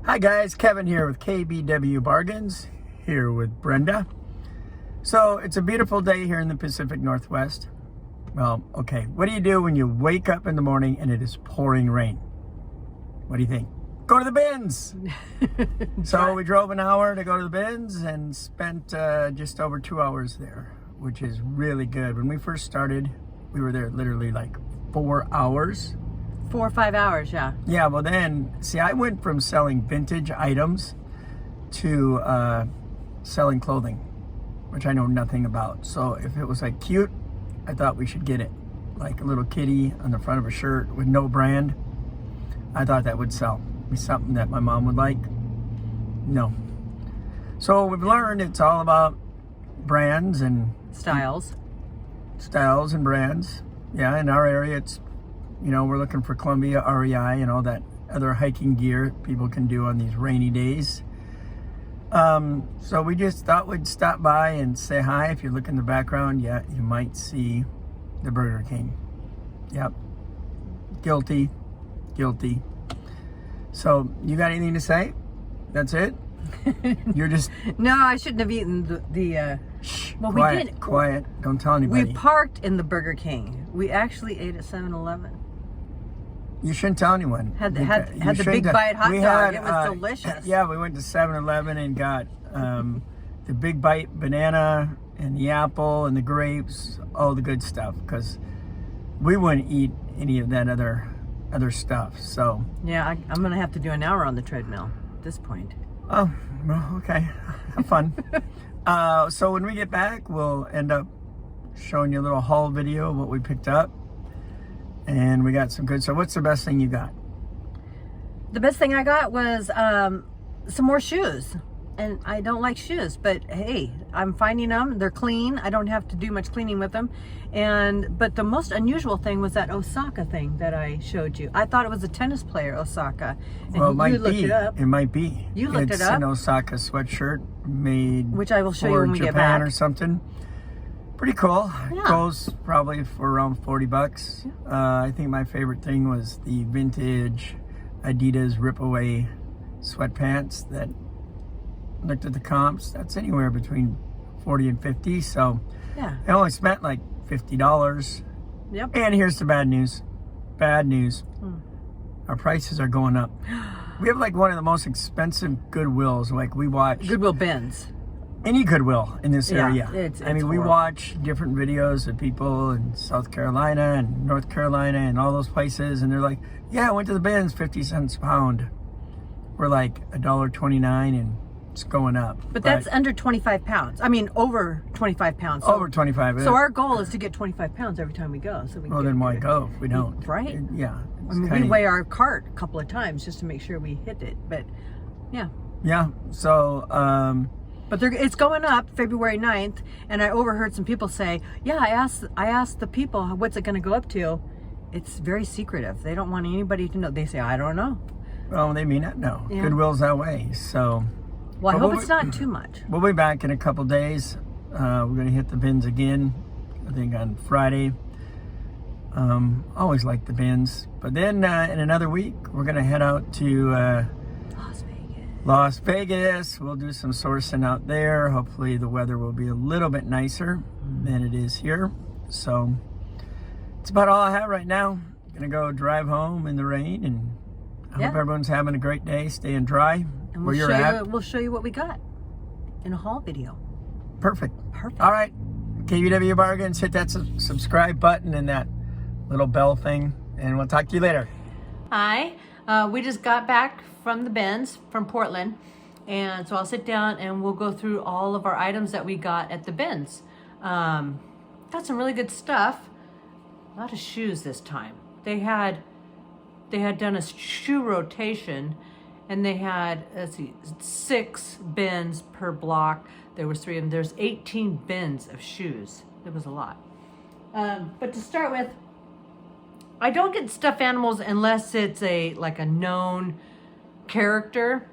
Hi guys, Kevin here with KBW Bargains, here with Brenda. So it's a beautiful day here in the Pacific Northwest. Well, okay, what do you do when you wake up in the morning and it is pouring rain? What do you think? Go to the bins! So we drove an hour to go to the bins and spent just over 2 hours there, which is really good. When we first started, we were there literally like 4 hours. 4 or 5 hours, yeah. Yeah, well then, see, I went from selling vintage items to selling clothing, which I know nothing about. So if it was like cute, I thought we should get it. Like a little kitty on the front of a shirt with no brand. I thought that would sell. Be something that my mom would like. No. So we've learned it's all about brands and Styles and brands. Yeah, in our area, it's, you know, we're looking for Columbia, REI, and all that other hiking gear people can do on these rainy days. So we just thought we'd stop by and say hi. If you look in the background, yeah, you might see the Burger King. Yep. Guilty. So, you got anything to say? That's it? You're just... No, I shouldn't have eaten the Shh, well, quiet, we did. Quiet. Don't tell anybody. We parked in the Burger King. We actually ate at 7-Eleven. You shouldn't tell anyone. Had You the shouldn't big tell- bite hot we dog. had, It was delicious. Yeah, we went to 7-Eleven and got the big bite banana and the apple and the grapes, all the good stuff, because we wouldn't eat any of that other stuff. So Yeah, I'm going to have to do an hour on the treadmill at this point. oh, well, okay, have fun. So when we get back, we'll end up showing you a little haul video of what we picked up. And we got some good. So what's the best thing you got? The best thing I got was some more shoes. And I don't like shoes, but hey, I'm finding them. They're clean. I don't have to do much cleaning with them. But the most unusual thing was that Osaka thing that I showed you. I thought it was a tennis player, Osaka. And Well, it might looked be. it up. It might be. You looked It's it up? an Osaka sweatshirt made, Which I will show you for when we get Japan back. or something. Pretty cool. Yeah. It goes probably for around $40. I think my favorite thing was the vintage Adidas Rip-Away sweatpants that looked at the comps. That's anywhere between 40 and 50. So Yeah. I only spent like $50. Yep. And here's the bad news. Bad news. Our prices are going up. We have like one of the most expensive Goodwills. Like we watch Goodwill bins. any Goodwill in this Yeah, area. it's I mean, we horrible. watch different videos of people in South Carolina and North Carolina and all those places, and they're like, "Yeah, I went to the bins, 50 cents a pound." We're like $1.29, and it's going up. But that's under 25 pounds. I mean, over 25 pounds. So, over 25. So our goal is to get 25 pounds every time we go. So we well, can then get why good. go if we don't? Right? Yeah. I it's mean, we kinda- weigh our cart a couple of times just to make sure we hit it. But yeah. Yeah. So. But it's going up February 9th, and I overheard some people say, yeah, I asked the people, what's it going to go up to? It's very secretive. They don't want anybody to know. They say, I don't know. Well, they may not know. Yeah. Goodwill's that way. So. Well, I But hope we'll it's be- not too much. We'll be back in a couple days. We're going to hit the bins again, I think on Friday. Always like the bins. But then in another week, we're going to head out to Las Vegas. We'll do some sourcing out there. Hopefully the weather will be a little bit nicer than it is here. So it's about all I have right now. Going to go drive home in the rain, and I hope everyone's having a great day, staying dry. And Where you're at. we'll show you what we got in a haul video. Perfect. Perfect. All right. KBW Bargains, hit that subscribe button and that little bell thing, and we'll talk to you later. Hi, we just got back from the bins from Portland, and so I'll sit down and we'll go through all of our items that we got at the bins. Got some really good stuff. A lot of shoes this time. They had done a shoe rotation, and they had, let's see, 6 bins per block. There was 3 of them. There's 18 bins of shoes. It was a lot. But to start with, I don't get stuffed animals unless it's like a known character,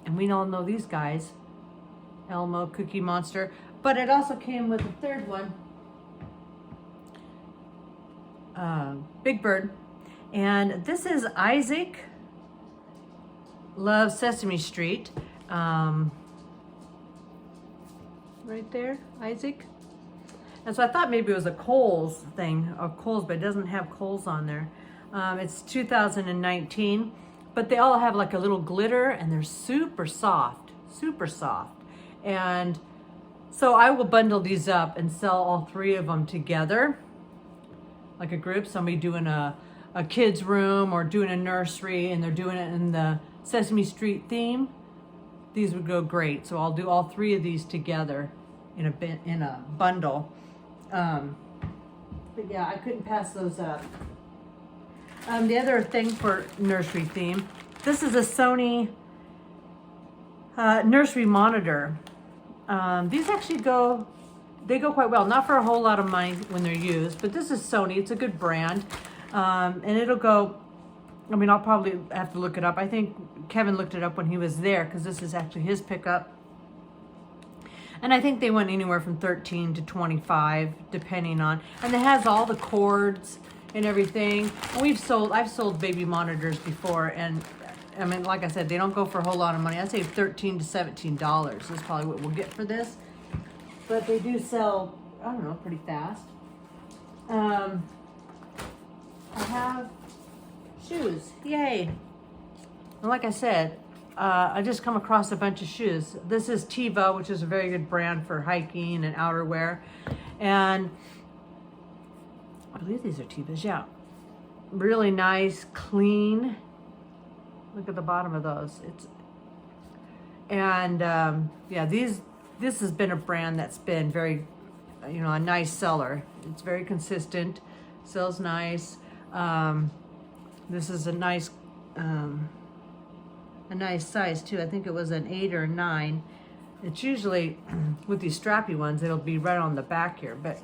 and we all know these guys, Elmo, Cookie Monster. But it also came with a third one, Big Bird, and this is Isaac loves Sesame Street. Right there, Isaac. And so I thought maybe it was a Kohl's thing, or Kohl's, but it doesn't have Kohl's on there. It's 2019, but they all have like a little glitter, and they're super soft, super soft. And so I will bundle these up and sell all 3 of them together, like a group, somebody doing a kid's room or doing a nursery, and they're doing it in the Sesame Street theme. These would go great. So I'll do all 3 of these together in a bundle. But yeah, I couldn't pass those up. The other thing for nursery theme, this is a Sony nursery monitor. These actually go quite well. Not for a whole lot of money when they're used, but this is Sony. It's a good brand. And it'll go, I mean, I'll probably have to look it up. I think Kevin looked it up when he was there, because this is actually his pickup. And I think they went anywhere from 13 to 25, depending on, and it has all the cords and everything. And I've sold baby monitors before, and I mean, like I said, they don't go for a whole lot of money. I say $13 to $17 is probably what we'll get for this. But they do sell, I don't know, pretty fast. I have shoes, yay. And like I said, I just come across a bunch of shoes. This is Teva, which is a very good brand for hiking and outerwear. And I believe these are Tevas, yeah. Really nice, clean. Look at the bottom of those. Yeah, this has been a brand that's been very, a nice seller. It's very consistent, sells nice. This is a nice size too. I think it was an 8 or 9. It's usually with these strappy ones, it'll be right on the back here, but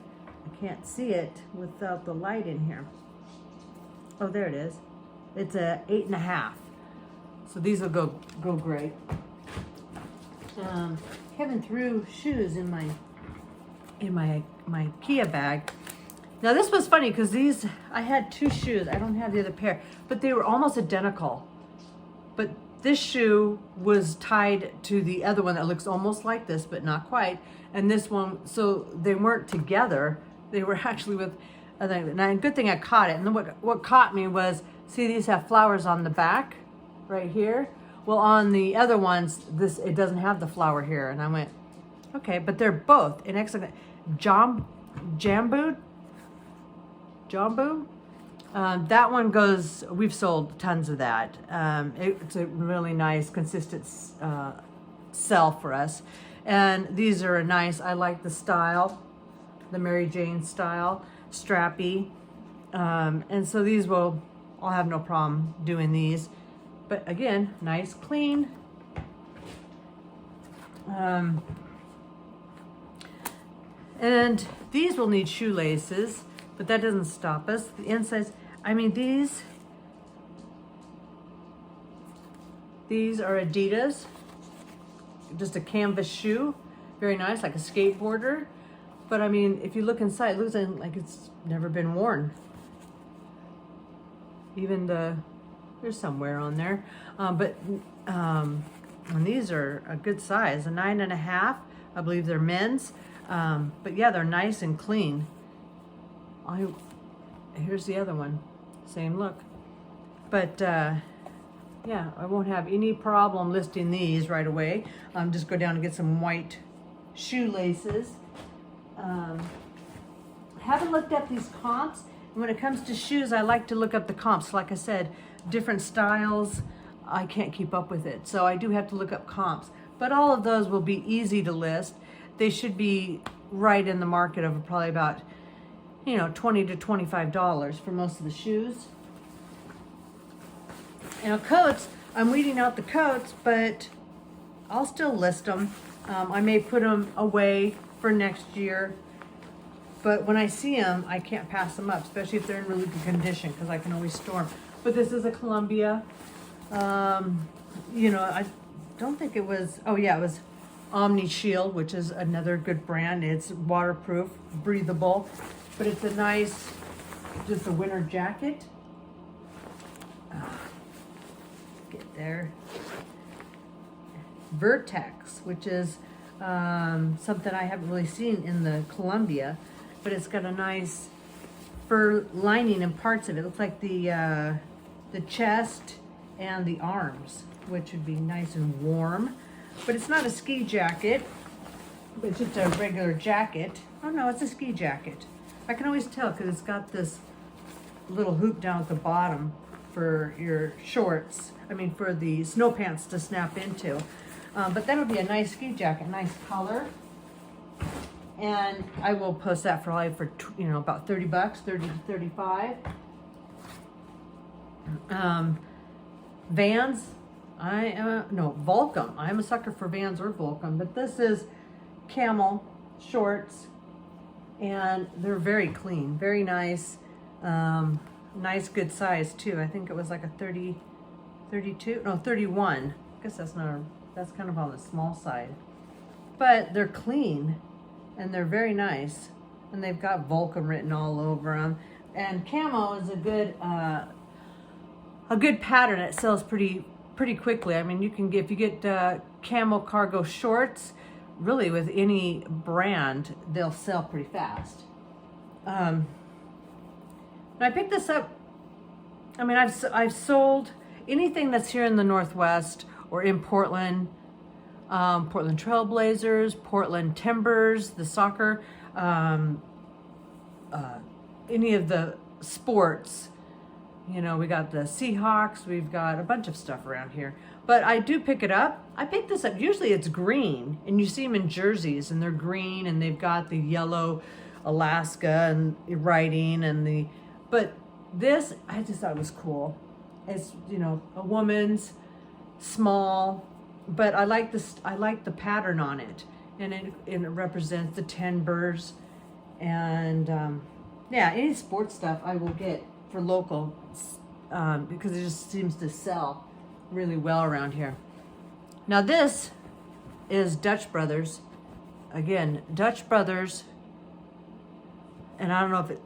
I can't see it without the light in here. Oh, there it is. It's a 8.5. So these will go great. Kevin threw shoes in my Kia bag. Now this was funny because I had 2 shoes. I don't have the other pair, but they were almost identical. But this shoe was tied to the other one that looks almost like this, but not quite. And this one, so they weren't together. They were actually with, and good thing I caught it. And then what caught me was, see, these have flowers on the back, right here. Well, on the other ones, it doesn't have the flower here. And I went, okay, but they're both in excellent. Jambu. That one goes, we've sold tons of that. It's a really nice, consistent sell for us. And these are nice, I like the style, the Mary Jane style, strappy. And so I'll have no problem doing these. But again, nice, clean. And these will need shoelaces, but that doesn't stop us. The insides, I mean, these are Adidas, just a canvas shoe, very nice, like a skateboarder. But I mean, if you look inside, it looks like it's never been worn. Even there's some wear on there, and these are a good size, a 9.5. I believe they're men's, but yeah, they're nice and clean. Here's the other one, same look. But yeah, I won't have any problem listing these right away. Just go down and get some white shoelaces. Haven't looked up these comps. When it comes to shoes, I like to look up the comps. Like I said, different styles, I can't keep up with it. So I do have to look up comps. But all of those will be easy to list. They should be right in the market of probably about, $20 to $25 for most of the shoes. Now coats, I'm weeding out the coats, but I'll still list them. I may put them away for next year. But when I see them, I can't pass them up, especially if they're in really good condition, because I can always store them. But this is a Columbia. I don't think it was, it was Omni Shield, which is another good brand. It's waterproof, breathable, but it's a nice, just a winter jacket. Get there. Vertex, which is something I haven't really seen in the Columbia, but it's got a nice fur lining in parts of it. It looks like the chest and the arms, which would be nice and warm. But it's not a ski jacket, it's just a regular jacket. Oh no, it's a ski jacket. I can always tell because it's got this little hoop down at the bottom for your shorts. I mean, for the snow pants to snap into. But that'll be a nice ski jacket, nice color. And I will post that for like for about $30, 30 to 35. Vans, Volcom. I'm a sucker for Vans or Volcom, but this is camel shorts, and they're very clean, very nice. Nice good size too. I think it was like a 30, 32, no 31. I guess that's kind of on the small side. But they're clean and they're very nice, and they've got Volcom written all over them. And camo is a good pattern. It sells pretty quickly. I mean, if you get camo cargo shorts, really with any brand, they'll sell pretty fast. And I picked this up. I mean, I've sold anything that's here in the Northwest or in Portland, Portland Trailblazers, Portland Timbers, the soccer, any of the sports. We got the Seahawks, we've got a bunch of stuff around here. But I do pick it up. I pick this up. Usually it's green, and you see them in jerseys, and they're green, and they've got the yellow Alaska and writing, but this, I just thought was cool. It's, a woman's, small, but I like the pattern on it, and it represents the timbers, and yeah, any sports stuff I will get for local, because it just seems to sell really well around here. Now this is Dutch Brothers. Again, Dutch Brothers, and I don't know if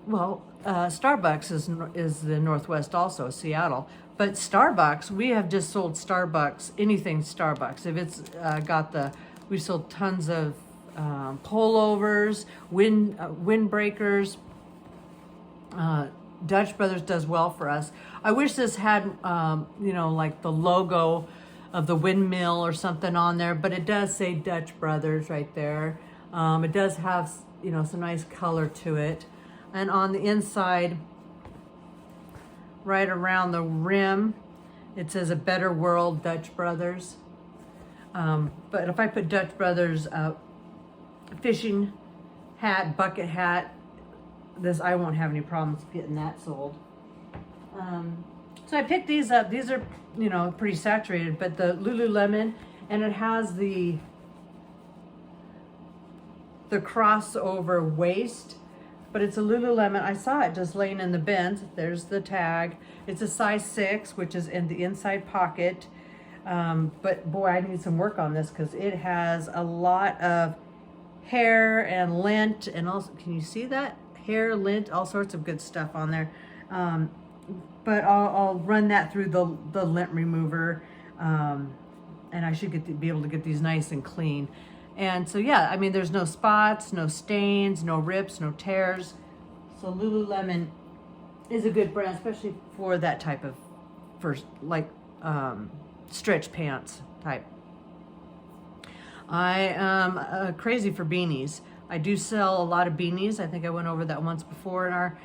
Starbucks is the Northwest also, Seattle. But Starbucks, we have just sold Starbucks, anything Starbucks. If it's we sold tons of pullovers, windbreakers. Dutch Brothers does well for us. I wish this had, like the logo of the windmill or something on there, but it does say Dutch Brothers right there. It does have, some nice color to it. And on the inside, right around the rim, it says A Better World, Dutch Brothers. But if I put Dutch Brothers fishing hat, bucket hat, I won't have any problems getting that sold. So I picked these up. These are, pretty saturated, but the Lululemon, and it has the crossover waist, but it's a Lululemon. I saw it just laying in the bins. There's the tag. It's a size 6, which is in the inside pocket. But boy, I need some work on this because it has a lot of hair and lint, and also, can you see that? Hair, lint, all sorts of good stuff on there. But I'll run that through the lint remover, and I should be able to get these nice and clean. And so yeah, I mean, there's no spots, no stains, no rips, no tears. So Lululemon is a good brand, especially for that type of, stretch pants type. I am crazy for beanies. I do sell a lot of beanies. I think I went over that once before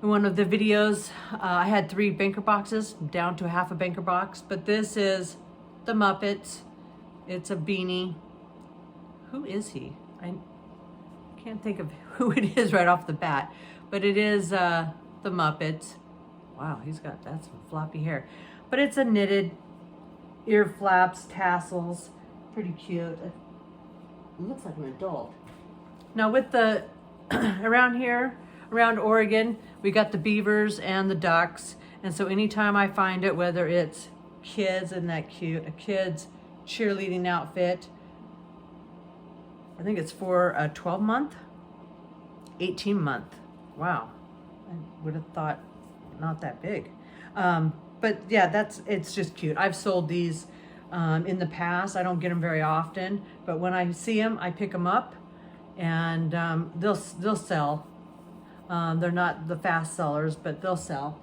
in one of the videos. I had 3 banker boxes, down to half a banker box, but this is the Muppets. It's a beanie. Who is he? I can't think of who it is right off the bat, but it is the Muppets. Wow, that's some floppy hair. But it's a knitted, ear flaps, tassels, pretty cute. It looks like an adult. Now with the, around Oregon, we got the beavers and the ducks. And so anytime I find it, whether it's kids, isn't that cute, a kid's cheerleading outfit, I think it's for a 12-month, 18-month. Wow, I would have thought not that big. But yeah, it's just cute. I've sold these in the past. I don't get them very often, but when I see them, I pick them up, and they'll sell. They're not the fast sellers, but they'll sell.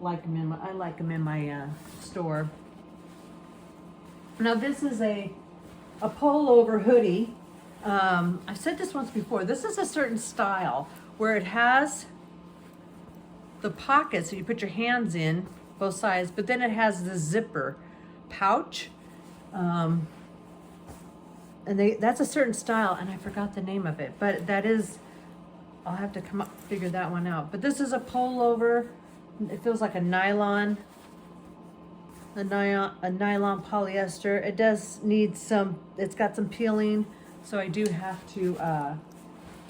I like them in my store. Now this is a pullover hoodie. I've said this once before. This is a certain style where it has the pockets so you put your hands in both sides, but then it has the zipper pouch. And that's a certain style, and I forgot the name of it, but that is, I'll have to figure that one out. But this is a pullover. It feels like a nylon polyester. It does need it's got some peeling, so I do have to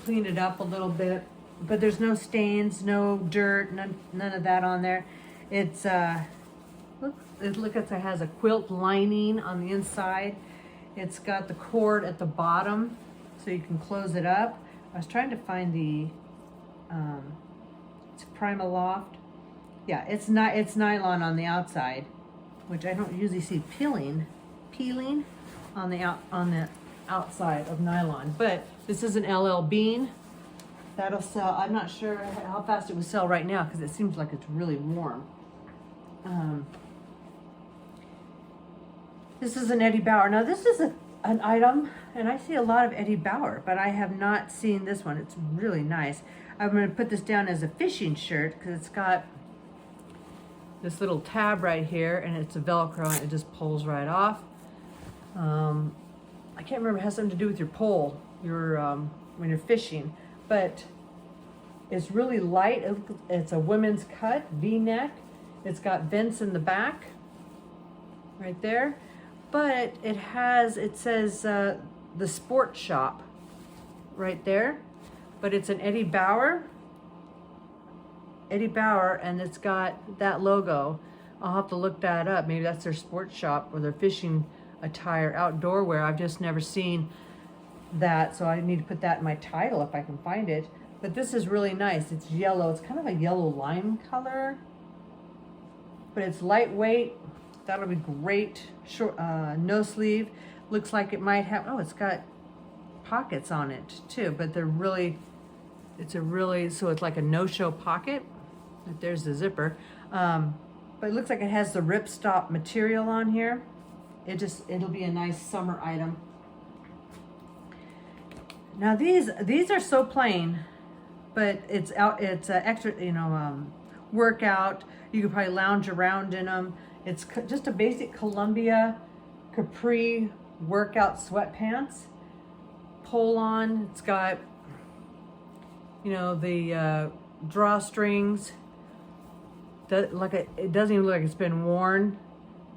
clean it up a little bit. But there's no stains, no dirt, none of that on there. It's look, it has a quilt lining on the inside. It's got the cord at the bottom, so you can close it up. I was trying to find the it's Primaloft. Yeah, it's nylon on the outside, which I don't usually see peeling on the outside of nylon. But this is an LL Bean. That'll sell. I'm not sure how fast it would sell right now because it seems like it's really warm. This is an Eddie Bauer. Now this is an item, and I see a lot of Eddie Bauer, but I have not seen this one. It's really nice. I'm going to put this down as a fishing shirt because it's got this little tab right here, and it's a Velcro, and it just pulls right off. I can't remember, it has something to do with your pole, when you're fishing, but it's really light. It's a women's cut, V-neck. It's got vents in the back, right there, but it says the Sport Shop right there, but it's an Eddie Bauer, and it's got that logo. I'll have to look that up. Maybe that's their sports shop or their fishing attire, outdoor wear. I've just never seen that, so I need to put that in my title if I can find it. But this is really nice. It's yellow. It's kind of a yellow lime color, but it's lightweight. That'll be great. Short, no sleeve. Looks like it might have, oh, it's got pockets on it too, but they're really, so it's like a no-show pocket. There's the zipper. But it looks like it has the ripstop material on here. It'll be a nice summer item. Now these are so plain, but it's extra, workout. You could probably lounge around in them. It's just a basic Columbia capri workout sweatpants. Pull on. It's got, the drawstrings. It doesn't even look like it's been worn.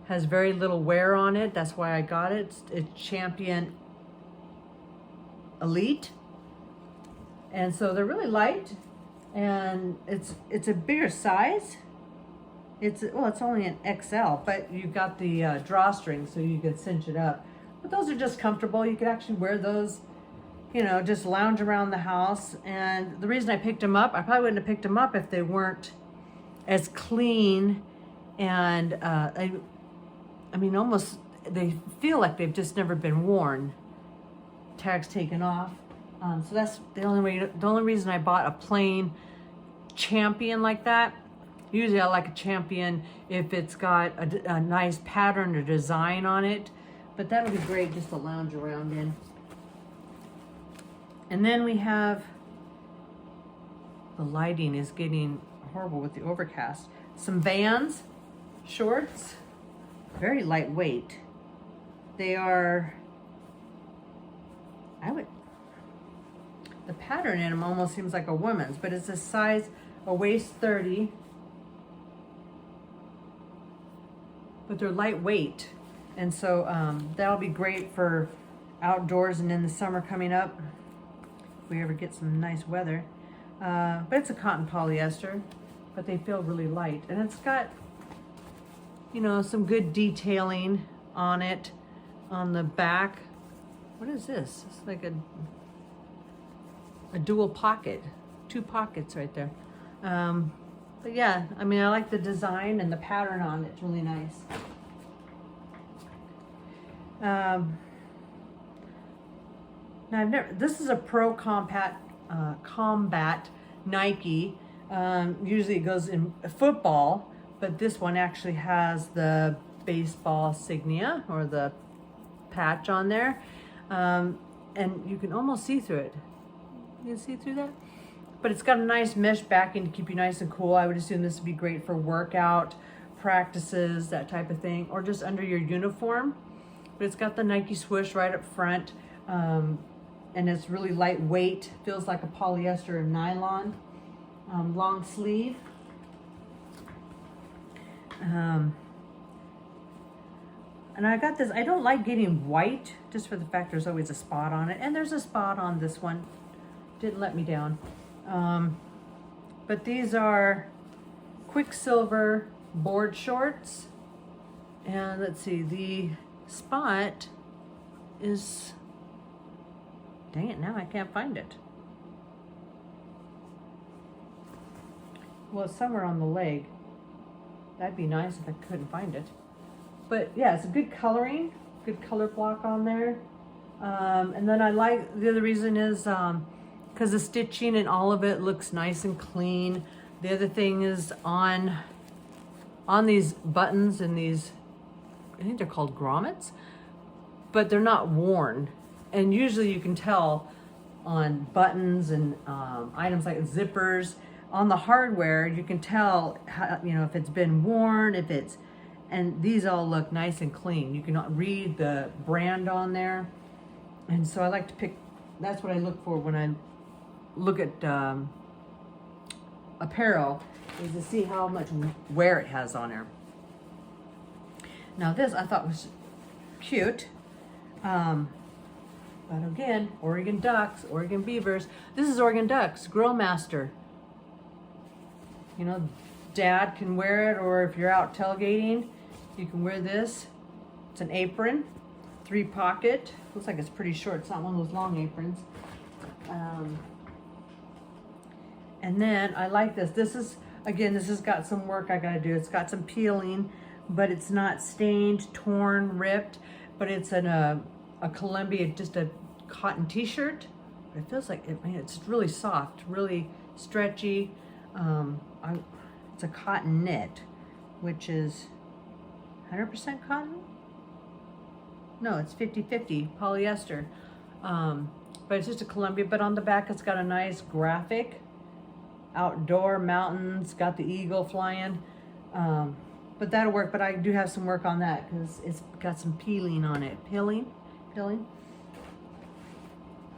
Has very little wear on it. That's why I got it. It's Champion Elite, and so they're really light, and it's a bigger size. It's only an XL, but you've got the drawstring, so you can cinch it up. But those are just comfortable. You could actually wear those, just lounge around the house. And the reason I picked them up, I probably wouldn't have picked them up if they weren't as clean, and almost they feel like they've just never been worn. Tags taken off. So that's the only reason I bought a plain Champion like that. Usually I like a Champion if it's got a nice pattern or design on it, but that'll be great just to lounge around in. And then we have, the lighting is getting horrible with the overcast. Some Vans shorts, very lightweight. They are, the pattern in them almost seems like a woman's, but it's a waist 30. But they're lightweight, and so that'll be great for outdoors and in the summer coming up, if we ever get some nice weather. But it's a cotton polyester, but they feel really light, and it's got, some good detailing on it, on the back. What is this? It's like a dual pocket, 2 pockets right there. But yeah, I like the design and the pattern on it. It's really nice. Now this is a Pro Combat Nike. Usually it goes in football, but this one actually has the baseball insignia or the patch on there. And you can almost see through it. You can see through that? But it's got a nice mesh backing to keep you nice and cool. I would assume this would be great for workout, practices, that type of thing, or just under your uniform. But it's got the Nike swoosh right up front. And it's really lightweight, feels like a polyester or nylon, long sleeve. And I got this, I don't like getting white, just for the fact there's always a spot on it. And there's a spot on this one, didn't let me down. But these are Quicksilver board shorts. And let's see, the spot is, dang it, now I can't find it. Well, it's somewhere on the leg. That'd be nice if I couldn't find it. But yeah, it's a good coloring, good color block on there. And then I like, the other reason is because the stitching and all of it looks nice and clean. The other thing is on these buttons and these, I think they're called grommets, but they're not worn. And usually you can tell on buttons and items like zippers, on the hardware, you can tell how, you know, if it's been worn, if it's, and these all look nice and clean. You can read the brand on there. And so I like to pick, that's what I look for when I look at apparel, is to see how much wear it has on there. Now this I thought was cute. But again, Oregon ducks, Oregon beavers. This is Oregon ducks, Grill Master. You know, dad can wear it, or if you're out tailgating, you can wear this. It's an apron, 3-pocket. Looks like it's pretty short. It's not one of those long aprons. And then I like this. This is, again, this has got some work I gotta do. It's got some peeling, but it's not stained, torn, ripped, but it's a Columbia, just a cotton t-shirt. But it feels like, it's really soft, really stretchy. It's a cotton knit, which is 100% cotton? No, it's 50-50 polyester. But it's just a Columbia, but on the back it's got a nice graphic. Outdoor mountains, got the eagle flying. But that'll work, but I do have some work on that because it's got some peeling on it. Peeling.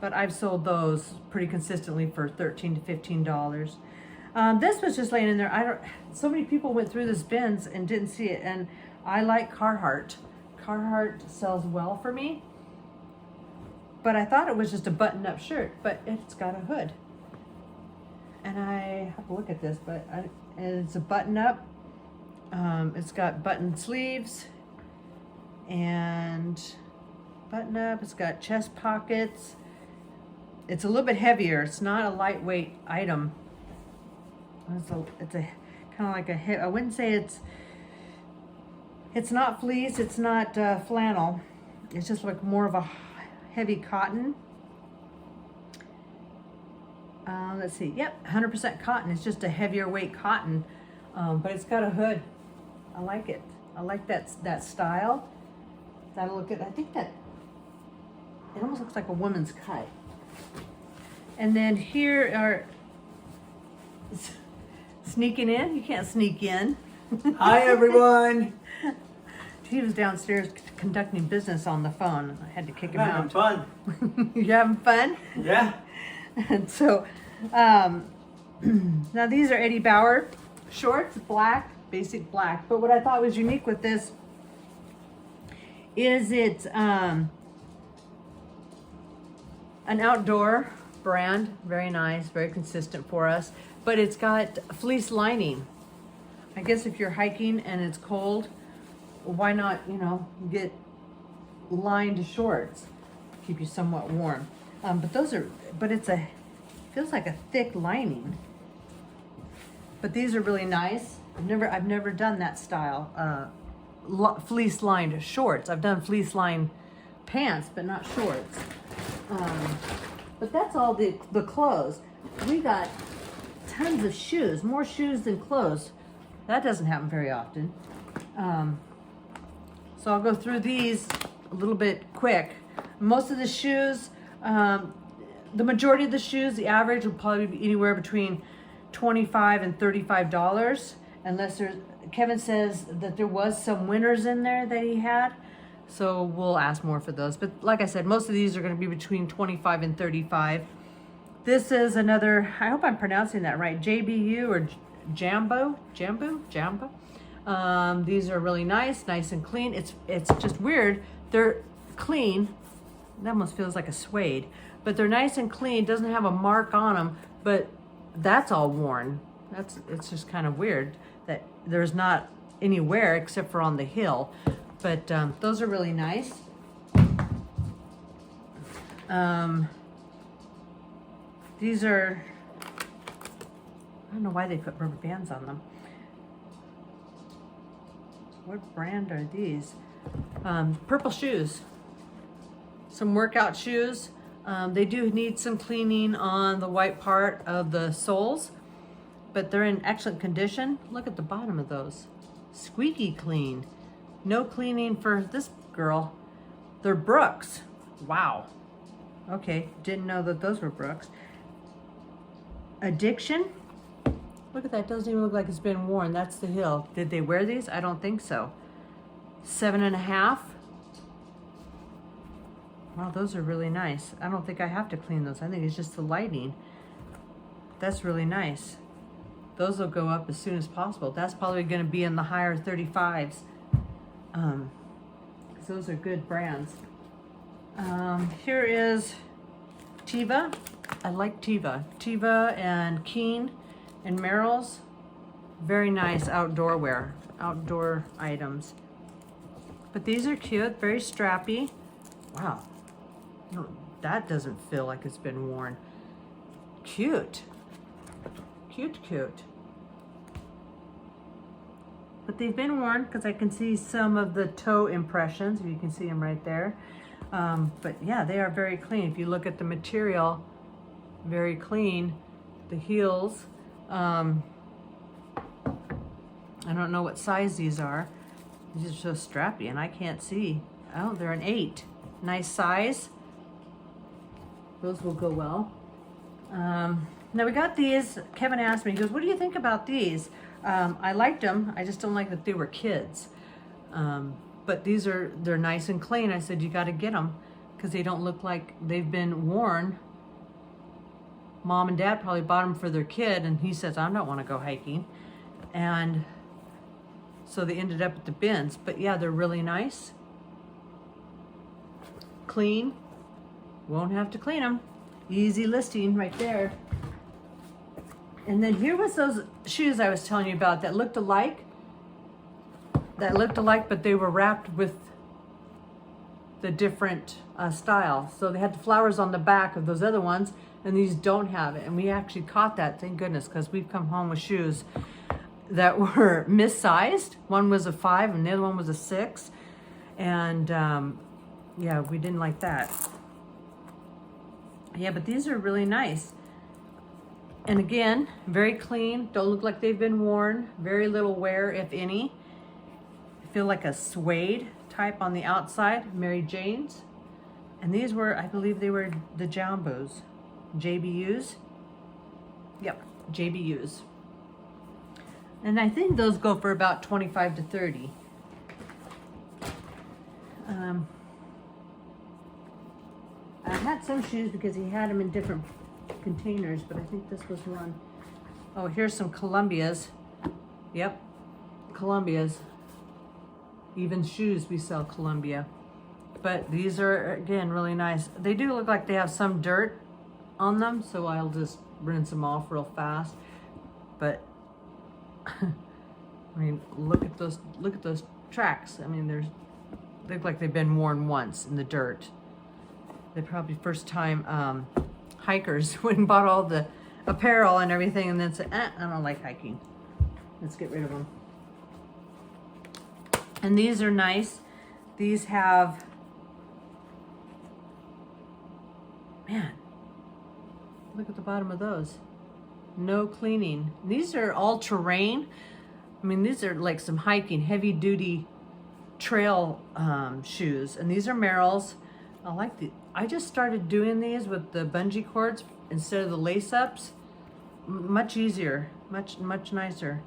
But I've sold those pretty consistently for $13 to $15. This was just laying in there. So many people went through this bins and didn't see it, and I like Carhartt. Carhartt sells well for me. But I thought it was just a button-up shirt, but it's got a hood. And I have to look at this, but it's a button-up. It's got button sleeves and button-up. It's got chest pockets. It's a little bit heavier. It's not a lightweight item. It's a kind of like a I wouldn't say it's not fleece. It's not flannel. It's just like more of a heavy cotton. Let's see. Yep, 100% cotton. It's just a heavier weight cotton, but it's got a hood. I like it. I like that style. That'll look good. I think that it almost looks like a woman's cut. And then here are sneaking in. You can't sneak in. Hi, everyone. He was downstairs conducting business on the phone. I had to kick him out. Having fun. You having fun? Yeah. And so, now these are Eddie Bauer shorts, black, basic black. But what I thought was unique with this is it's an outdoor brand, very nice, very consistent for us. But it's got fleece lining. I guess if you're hiking and it's cold, why not, get lined shorts, keep you somewhat warm. But feels like a thick lining. But these are really nice. I've never done that style, fleece lined shorts. I've done fleece lined pants, but not shorts. But that's all the clothes. We got tons of shoes, more shoes than clothes. That doesn't happen very often. So I'll go through these a little bit quick. Most of the shoes, the majority of the shoes, the average would probably be anywhere between $25 and $35, unless Kevin says that there was some winners in there that he had. So we'll ask more for those. But like I said, most of these are going to be between 25 and 35. This is another, I hope I'm pronouncing that right, JBU or Jambo. These are really nice and clean. It's just weird. They're clean. That almost feels like a suede. But they're nice and clean. Doesn't have a mark on them, but that's all worn. It's just kind of weird that there's not any wear except for on the heel. But those are really nice. These are, I don't know why they put rubber bands on them. What brand are these? Purple shoes. Some workout shoes. They do need some cleaning on the white part of the soles, but they're in excellent condition. Look at the bottom of those. Squeaky clean. No cleaning for this girl. They're Brooks. Wow. Okay, didn't know that those were Brooks. Addiction. Look at that, doesn't even look like it's been worn. That's the heel. Did they wear these? I don't think so. 7.5. Wow, those are really nice. I don't think I have to clean those. I think it's just the lighting. That's really nice. Those will go up as soon as possible. That's probably going to be in the higher 35s. Those are good brands. Here is Teva. I like Teva. Teva and Keen and Merrell's. Very nice outdoor wear, outdoor items. But these are cute, very strappy. Wow. No, that doesn't feel like it's been worn. Cute. Cute. But they've been worn because I can see some of the toe impressions. You can see them right there. But yeah, they are very clean. If you look at the material, very clean. The heels, I don't know what size these are. These are so strappy and I can't see. Oh, they're an 8. Nice size. Those will go well. Now we got these. Kevin asked me, he goes, what do you think about these? I liked them. I just don't like that they were kids. But they're nice and clean. I said, you got to get them because they don't look like they've been worn. Mom and Dad probably bought them for their kid, and he says, I don't want to go hiking. And so they ended up at the bins. But yeah, they're really nice. Clean. Won't have to clean them. Easy listing right there. And then here was those shoes I was telling you about that looked alike. But they were wrapped with the different style. So they had the flowers on the back of those other ones, and these don't have it. And we actually caught that, thank goodness, because we've come home with shoes that were missized. One was a 5 and the other one was a 6. And yeah, we didn't like that. Yeah, but these are really nice. And again, very clean. Don't look like they've been worn. Very little wear, if any. I feel like a suede type on the outside. Mary Jane's. And these were, I believe they were the Jambos. JBUs. Yep, JBUs. And I think those go for about 25 to 30. I had some shoes because he had them in different containers, but I think this was one. Oh, here's some Columbias. Yep, Columbias. Even shoes we sell Columbia. But these are, again, really nice. They do look like they have some dirt on them, so I'll just rinse them off real fast. But I mean, look at those tracks. I mean, they look like they've been worn once in the dirt. They're probably first time hikers went and bought all the apparel and everything and then said, I don't like hiking. Let's get rid of them. And these are nice. These have Man, look at the bottom of those. No cleaning. These are all terrain. I mean, these are like some hiking, heavy duty trail shoes. And these are Merrell's. I just started doing these with the bungee cords instead of the lace ups. Much easier, much nicer.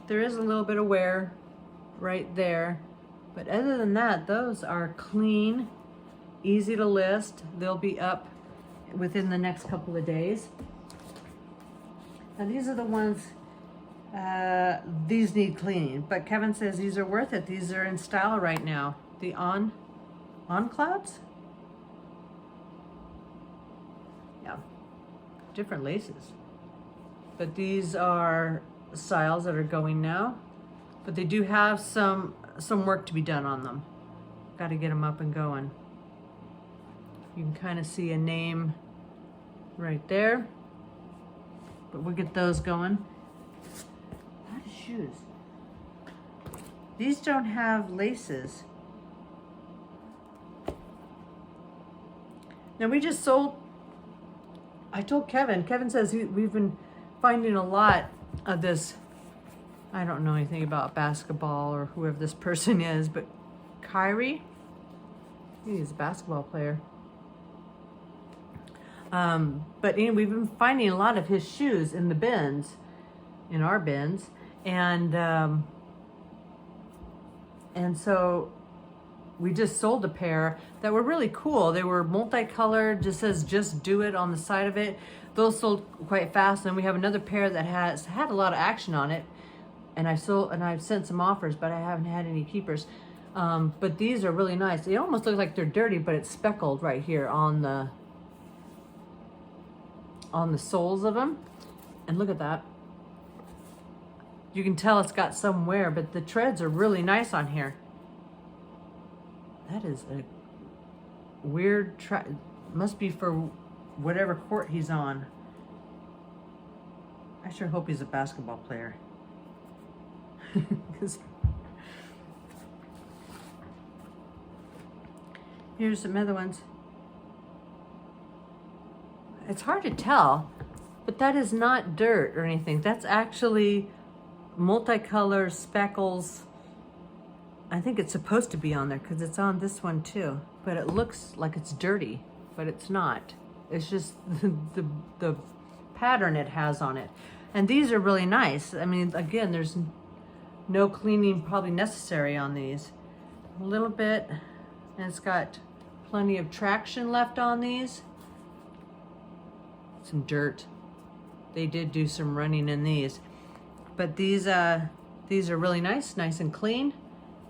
There is a little bit of wear right there, but other than that, those are clean, easy to list. They'll be up within the next couple of days. Now these are the ones, these need cleaning, but Kevin says these are worth it. These are in style right now. The on clouds? Yeah, different laces. But these are styles that are going now, but they do have some work to be done on them. Got to get them up and going. You can kind of see a name right there, but we'll get those going. A lot of shoes. These don't have laces. Now we just sold, I told Kevin says we've been finding a lot of this. I don't know anything about basketball or whoever this person is, but Kyrie, he's a basketball player. But anyway, we've been finding a lot of his shoes in the bins, in our bins, and so we just sold a pair that were really cool. They were multicolored, just says "Just Do It" on the side of it. Those sold quite fast, and we have another pair that has had a lot of action on it, and I've sent some offers, but I haven't had any keepers. But these are really nice. They almost look like they're dirty, but it's speckled right here on the soles of them. And look at that. You can tell it's got some wear, but the treads are really nice on here. That is a weird must be for whatever court he's on. I sure hope he's a basketball player. 'Cause here's some other ones. It's hard to tell, but that is not dirt or anything. That's actually multicolor speckles. I think it's supposed to be on there because it's on this one too, but it looks like it's dirty, but it's not. It's just the pattern it has on it. And these are really nice. I mean, again, there's no cleaning probably necessary on these. A little bit, and it's got plenty of traction left on these. Some dirt. They did do some running in these. But these are really nice and clean.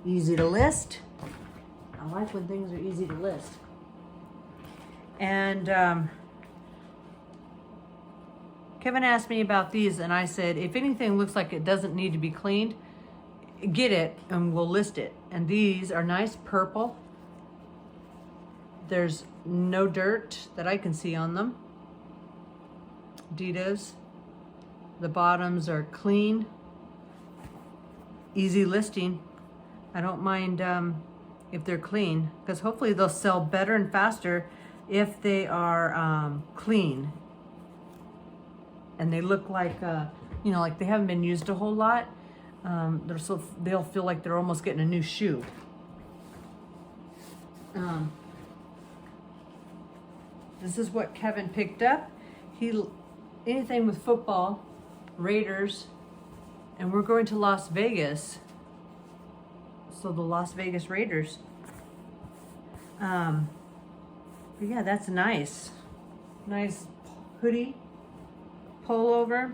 Easy to list. I like when things are easy to list. And Kevin asked me about these, and I said, if anything looks like it doesn't need to be cleaned, get it and we'll list it. And these are nice purple. There's no dirt that I can see on them. Adidas. The bottoms are clean. Easy listing. I don't mind if they're clean, because hopefully they'll sell better and faster if they are clean. And they look like, like they haven't been used a whole lot. They'll feel like they're almost getting a new shoe. This is what Kevin picked up. Anything with football, Raiders, and we're going to Las Vegas. So the Las Vegas Raiders. But yeah, that's nice. Nice hoodie, pullover.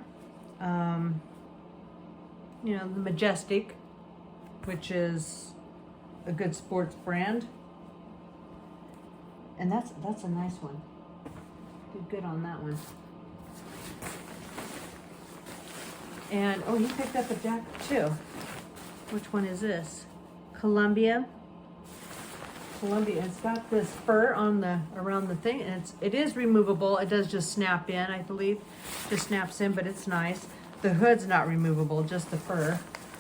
The Majestic, which is a good sports brand. And that's a nice one. Did good on that one. And he picked up a jacket too. Which one is this? Columbia. It's got this fur around the thing, and it is removable. It does just snap in, I believe. Just snaps in, but it's nice. The hood's not removable, just the fur.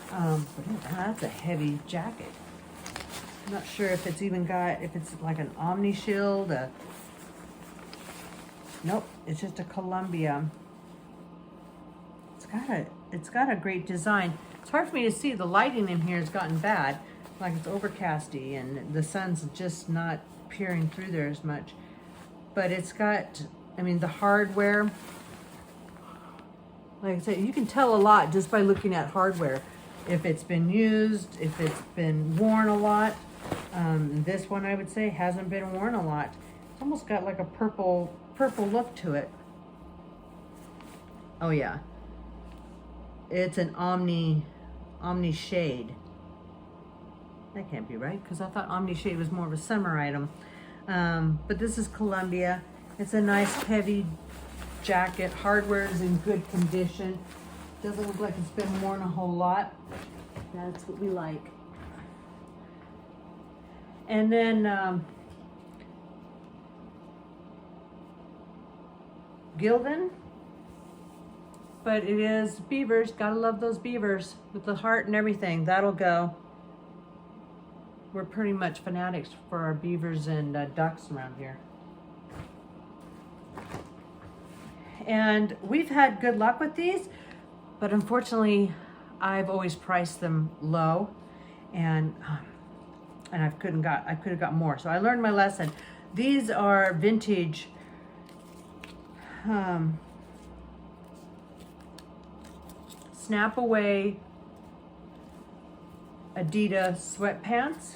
But that's a heavy jacket. I'm not sure if it's even got, if it's like an Omni Shield. Nope, it's just a Columbia. It's got a great design. It's hard for me to see. The lighting in here has gotten bad. Like it's overcasty and the sun's just not peering through there as much. But it's got, I mean, the hardware, like I said, you can tell a lot just by looking at hardware. If it's been used, if it's been worn a lot. This one I would say hasn't been worn a lot. It's almost got like a purple look to it. Oh yeah. It's an Omni shade. That can't be right, because I thought Omni shade was more of a summer item. But this is Columbia. It's a nice heavy jacket. Hardware is in good condition. Doesn't look like it's been worn a whole lot. That's what we like. And then Gildan. But it is beavers. Gotta love those beavers with the heart and everything. That'll go. We're pretty much fanatics for our beavers and ducks around here. And we've had good luck with these, but unfortunately, I've always priced them low, and I could have got more. So I learned my lesson. These are vintage. Snap away Adidas sweatpants.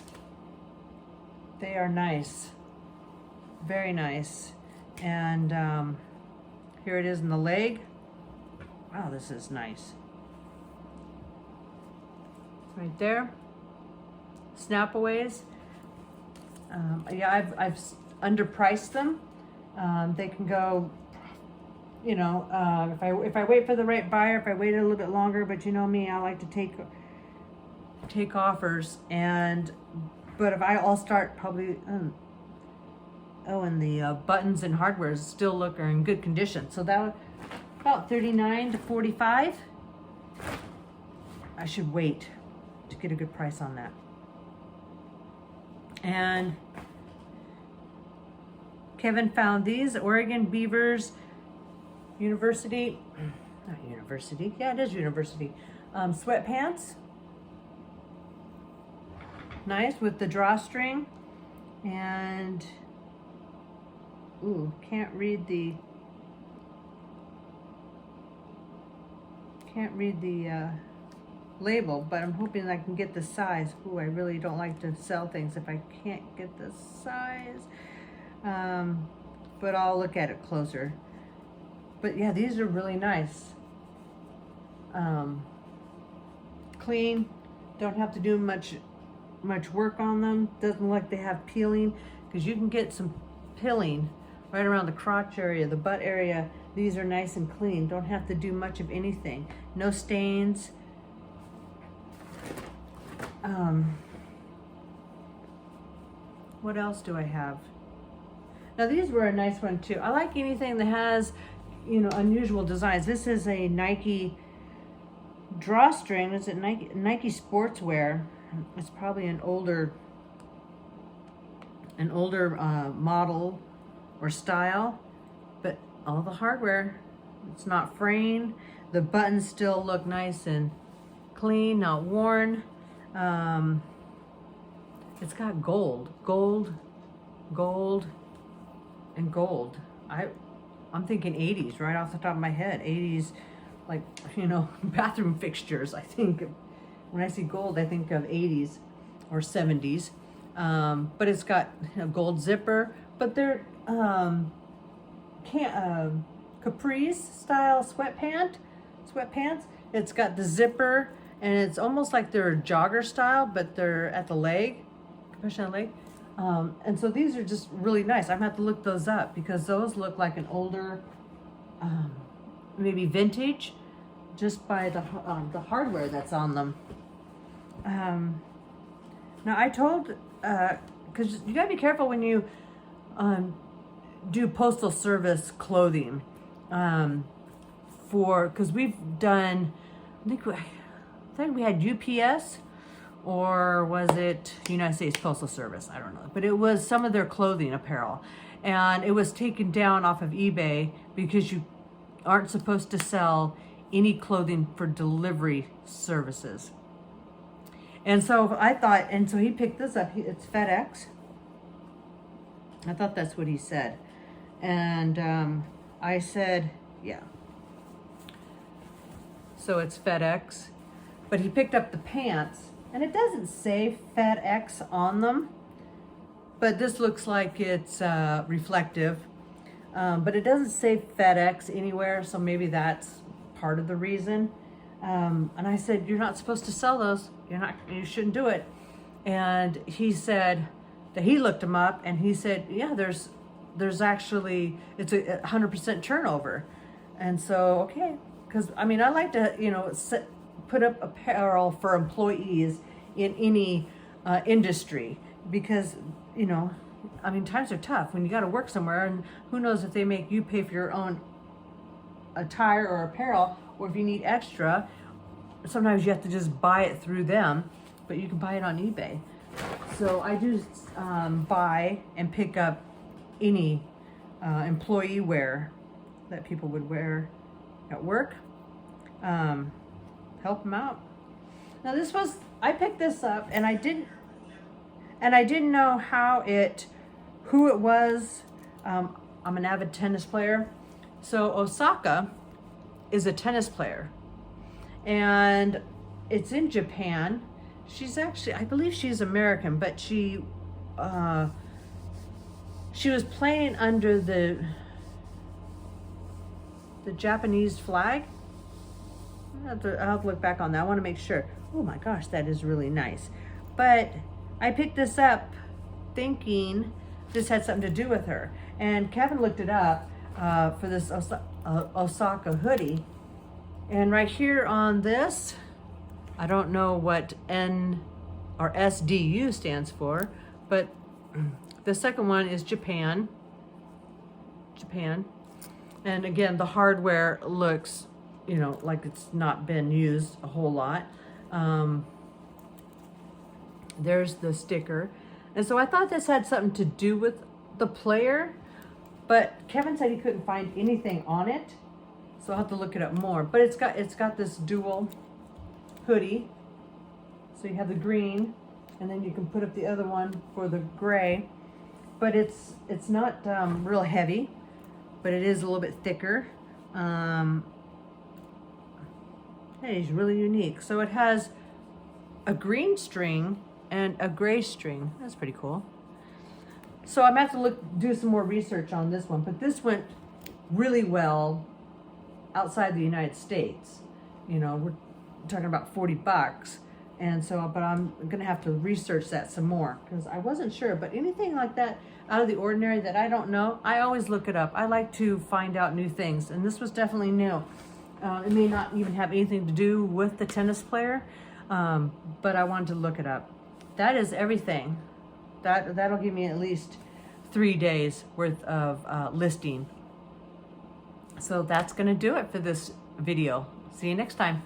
They are nice, very nice. And here it is in the leg. Wow, this is nice. Right there. Snapaways. Yeah, I've underpriced them. They can go, you know, if I wait for the right buyer, if I wait a little bit longer, but you know me, I like to take offers. But if I'll start probably, and the buttons and hardware still are in good condition. So that about 39 to 45. I should wait to get a good price on that. And Kevin found these Oregon Beavers University, not university, yeah, it is university, sweatpants. Nice with the drawstring, and ooh, can't read the label, but I'm hoping I can get the size. Ooh, I really don't like to sell things if I can't get the size, but I'll look at it closer. But yeah, these are really nice. Clean, don't have to do much work on them. Doesn't look like they have peeling, because you can get some peeling right around the crotch area, the butt area. These are nice and clean. Don't have to do much of anything. No stains. What else do I have? Now these were a nice one too. I like anything that has, you know, unusual designs. This is a Nike drawstring. Is it Nike sportswear? It's probably an older model or style, but all the hardware, it's not fraying. The buttons still look nice and clean, not worn. It's got gold, and gold. I'm thinking 80s right off the top of my head. 80s, like, you know, bathroom fixtures. I think when I see gold, I think of 80s or 70s. But it's got a gold zipper, but they're capris style sweatpants. It's got the zipper, and it's almost like they're jogger style, but they're at the leg, compression leg. And so these are just really nice. I'm gonna have to look those up, because those look like an older, maybe vintage, just by the hardware that's on them. Now I told, because you gotta be careful when you do postal service clothing, because we've done, I think we had UPS or was it United States Postal Service? I don't know. But it was some of their clothing apparel. And it was taken down off of eBay because you aren't supposed to sell any clothing for delivery services. And so I thought, and so he picked this up. It's FedEx. I thought that's what he said. And I said, yeah. So it's FedEx. But he picked up the pants, and it doesn't say FedEx on them. But this looks like it's reflective. But it doesn't say FedEx anywhere, so maybe that's part of the reason. And I said, you're not supposed to sell those. You shouldn't do it. And he said that he looked them up, and he said, yeah, there's actually, it's a 100% turnover. And so, okay, because I mean, I like to, you know, put up apparel for employees in any industry, because, you know, I mean, times are tough when you got to work somewhere, and who knows if they make you pay for your own attire or apparel, or if you need extra, sometimes you have to just buy it through them, but you can buy it on eBay. So I do buy and pick up any employee wear that people would wear at work. Help them out. Now I picked this up, and I didn't know who it was. I'm an avid tennis player. So Osaka is a tennis player, and it's in Japan. She's actually, I believe she's American, but she was playing under the Japanese flag. I'll have to look back on that. I want to make sure. Oh my gosh, that is really nice. But I picked this up thinking this had something to do with her. And Kevin looked it up for this Osaka hoodie. And right here on this, I don't know what N or SDU stands for, but the second one is Japan. And again, the hardware looks, you know, like it's not been used a whole lot. There's the sticker. And so I thought this had something to do with the player, but Kevin said he couldn't find anything on it. So I'll have to look it up more. But it's got this dual hoodie. So you have the green, and then you can put up the other one for the gray. But it's not real heavy, but it is a little bit thicker. It's really unique. So it has a green string and a gray string. That's pretty cool. So I'm gonna have to do some more research on this one, but this went really well outside the United States. You know, we're talking about $40. And so, but I'm gonna have to research that some more, because I wasn't sure. But anything like that out of the ordinary that I don't know, I always look it up. I like to find out new things, and this was definitely new. It may not even have anything to do with the tennis player, but I wanted to look it up. That is everything. That'll give me at least 3 days worth of listing. So that's gonna do it for this video. See you next time.